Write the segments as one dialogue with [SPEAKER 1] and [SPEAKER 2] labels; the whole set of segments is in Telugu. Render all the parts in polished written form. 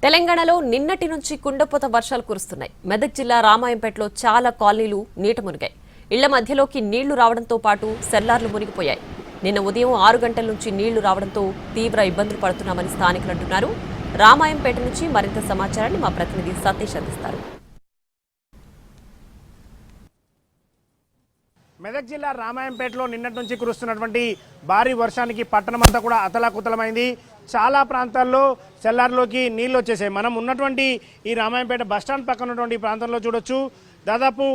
[SPEAKER 1] తెలంగాణలో నిన్నటి నుంచి కుండపోత వర్షాలు కురుస్తున్నాయి. మెదక్ జిల్లా రామాయంపేటలో చాలా కాలనీలు నీట మునిగాయి. ఇళ్ల మధ్యలోకి నీళ్లు రావడంతో పాటు సెల్లార్లు మునిగిపోయాయి. నిన్న ఉదయం 6 గంటల నుంచి నీళ్లు రావడంతో తీవ్ర ఇబ్బందులు పడుతున్నామని స్థానికులు అంటున్నారు. రామాయంపేట నుంచి మరింత సమాచారాన్ని మా ప్రతినిధి సతీష్ అందిస్తారు.
[SPEAKER 2] మెదక్ జిల్లా రామాయంపేటలో నిన్నటి నుంచి కురుస్తున్నటువంటి భారీ వర్షానికి పట్టణమంతా కూడా అతలాకుతలమైంది. చాలా ప్రాంతాల్లో సెల్లార్లోకి నీళ్లు వచ్చేసాయి. మనం ఉన్నటువంటి ఈ రామాయంపేట బస్టాండ్ పక్కన ఉన్నటువంటి ప్రాంతంలో చూడొచ్చు, దాదాపు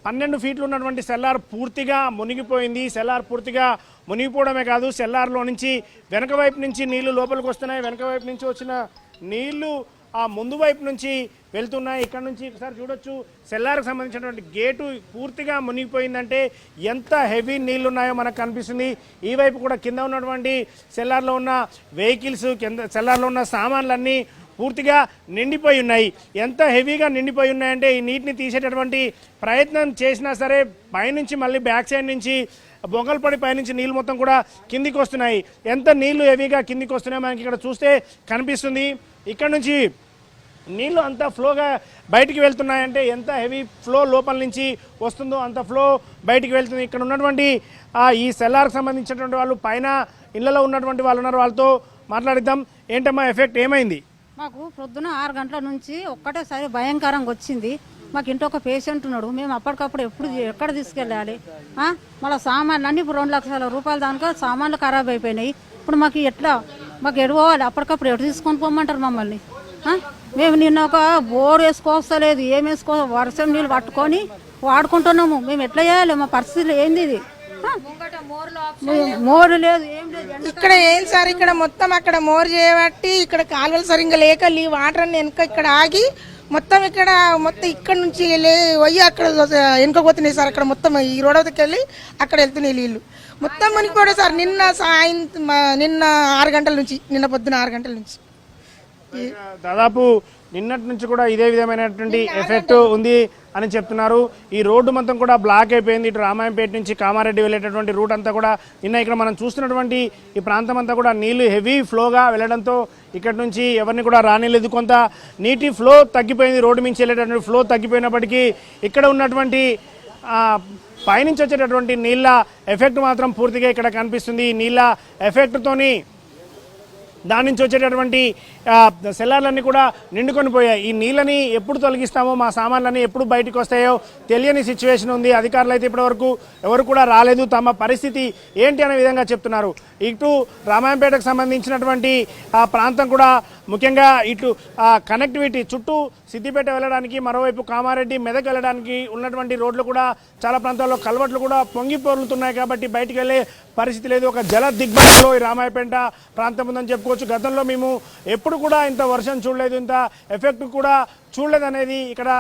[SPEAKER 2] 12 ఫీట్లు ఉన్నటువంటి సెల్లార్ పూర్తిగా మునిగిపోయింది. సెల్లార్ పూర్తిగా మునిగిపోవడమే కాదు, సెల్లార్లో నుంచి వెనక వైపు నుంచి నీళ్లు లోపలికి వస్తున్నాయి. వెనక వైపు నుంచి వచ్చిన నీళ్లు ఆ ముందు వైపు నుంచి వెళ్తున్నాయి. ఇక్కడ నుంచి ఒకసారి చూడొచ్చు, సెల్లార్కి సంబంధించినటువంటి గేటు పూర్తిగా మునిగిపోయిందంటే ఎంత హెవీ నీళ్లు ఉన్నాయో మనకు కనిపిస్తుంది. ఈ వైపు కూడా కింద ఉన్నటువంటి సెల్లార్లో ఉన్న వెహికల్స్, కింద సెల్లార్లో ఉన్న సామాన్లన్నీ పూర్తిగా నిండిపోయి ఉన్నాయి. ఎంత హెవీగా నిండిపోయి ఉన్నాయంటే ఈ నీటిని తీసేటటువంటి ప్రయత్నం చేసినా సరే పైనుంచి మళ్ళీ బ్యాక్ సైడ్ నుంచి బొంగల్పడి పైనుంచి నీళ్ళు మొత్తం కూడా కిందికి వస్తున్నాయి. ఎంత నీళ్లు హెవీగా కిందికి వస్తున్నాయో మనకి ఇక్కడ చూస్తే కనిపిస్తుంది. ఇక్కడ నుంచి నీళ్లు అంత ఫ్లోగా బయటికి వెళ్తున్నాయంటే ఎంత హెవీ ఫ్లో లోపల నుంచి వస్తుందో అంత ఫ్లో బయటికి వెళ్తుంది. ఇక్కడ ఉన్నటువంటి ఈ సెల్లార్కి సంబంధించినటువంటి వాళ్ళు పైన ఇళ్లలో ఉన్నటువంటి వాళ్ళు ఉన్నారు, వాళ్ళతో మాట్లాడిద్దాం. ఏంటమ్మా ఎఫెక్ట్ ఏమైంది?
[SPEAKER 3] మాకు పొద్దున 6 గంటల నుంచి ఒక్కటేసారి భయంకరంగా వచ్చింది. మాకు ఇంట్లో ఒక పేషెంట్ ఉన్నాడు. మేము అప్పటికప్పుడు ఎక్కడ తీసుకెళ్ళాలి? మళ్ళీ సామాన్లు అన్నీ ఇప్పుడు 2 లక్షల రూపాయల దానికో సామాన్లు ఖరాబ్ అయిపోయినాయి. ఇప్పుడు మాకు ఎట్లా ఎడుకోవాలి? అప్పటికప్పుడు ఎటు తీసుకొని పోమంటారు మమ్మల్ని? మేము నిన్న ఒక బోర్ వేసుకోవస్తలేదు, ఏం వేసుకో, వర్షం నీళ్ళు పట్టుకొని వాడుకుంటున్నాము. మేము ఎట్లా చేయాలి? మా పరిస్థితులు ఏంది? ఇది మోరు లేదు, ఏం లేదు.
[SPEAKER 4] ఇక్కడ ఏం సార్, ఇక్కడ మొత్తం అక్కడ మోరు చేయబట్టి ఇక్కడ కాలువలు సరిగ్గా లేక వాటర్ అన్ని వెనక ఇక్కడ ఆగి మొత్తం ఇక్కడ నుంచి పోయి అక్కడ వెనుకపోతున్నాయి సార్. అక్కడ మొత్తం ఈ రోడ్డుకి వెళ్ళి అక్కడ వెళ్తున్నాయి నీళ్ళు మొత్తం మునిగిపోయాడు సార్. నిన్న 6 గంటల నుంచి, నిన్న పొద్దున 6 గంటల నుంచి
[SPEAKER 2] దాదాపు నిన్నటి నుంచి కూడా ఇదే విధమైనటువంటి ఎఫెక్ట్ ఉంది అని చెప్తున్నారు. ఈ రోడ్డు మొత్తం కూడా బ్లాక్ అయిపోయింది. ఇటు రామాయంపేట నుంచి కామారెడ్డి వెళ్ళేటటువంటి రూట్ అంతా కూడా నిన్న ఇక్కడ మనం చూస్తున్నటువంటి ఈ ప్రాంతం అంతా కూడా నీళ్లు హెవీ ఫ్లోగా వెళ్ళడంతో ఇక్కడ నుంచి ఎవరిని కూడా రానిలేదు. కొంత నీటి ఫ్లో తగ్గిపోయింది, రోడ్డు నుంచి వెళ్ళేటటువంటి ఫ్లో తగ్గిపోయినప్పటికీ ఇక్కడ ఉన్నటువంటి పైనుంచి వచ్చేటటువంటి నీళ్ళ ఎఫెక్ట్ మాత్రం పూర్తిగా ఇక్కడ కనిపిస్తుంది. ఈ నీళ్ళ ఎఫెక్ట్తోని దాని నుంచి వచ్చేటటువంటి సెల్లార్లన్నీ కూడా నిండుకొని పోయాయి. ఈ నీళ్ళని ఎప్పుడు తొలగిస్తామో, మా సామాన్లన్నీ ఎప్పుడు బయటకు వస్తాయో తెలియని సిచ్యువేషన్ ఉంది. అధికారులు అయితే ఇప్పటివరకు ఎవరు కూడా రాలేదు. తమ పరిస్థితి ఏంటి అనే విధంగా చెప్తున్నారు. ఇటు రామాయంపేటకు సంబంధించినటువంటి ఆ ప్రాంతం కూడా ముఖ్యంగా ఇటు కనెక్టివిటీ చుట్టూ సిద్దిపేట వెళ్ళడానికి, మరోవైపు కామారెడ్డి మెదక్ వెళ్ళడానికి ఉన్నటువంటి రోడ్లు కూడా చాలా ప్రాంతాల్లో కల్వర్ట్లు కూడా పొంగి పొర్లుతున్నాయి. కాబట్టి బయటికి వెళ్ళే పరిస్థితి లేదు. ఒక జల దిగ్బంధంలో ఈ రామాయంపేట ప్రాంతం ఉందని చెప్పుకోవచ్చు. గతంలో మేము ఎప్పుడు కూడా ఇంత వర్షం చూడలేదు, ఇంత ఎఫెక్ట్ కూడా చూడలేదు అనేది ఇక్కడ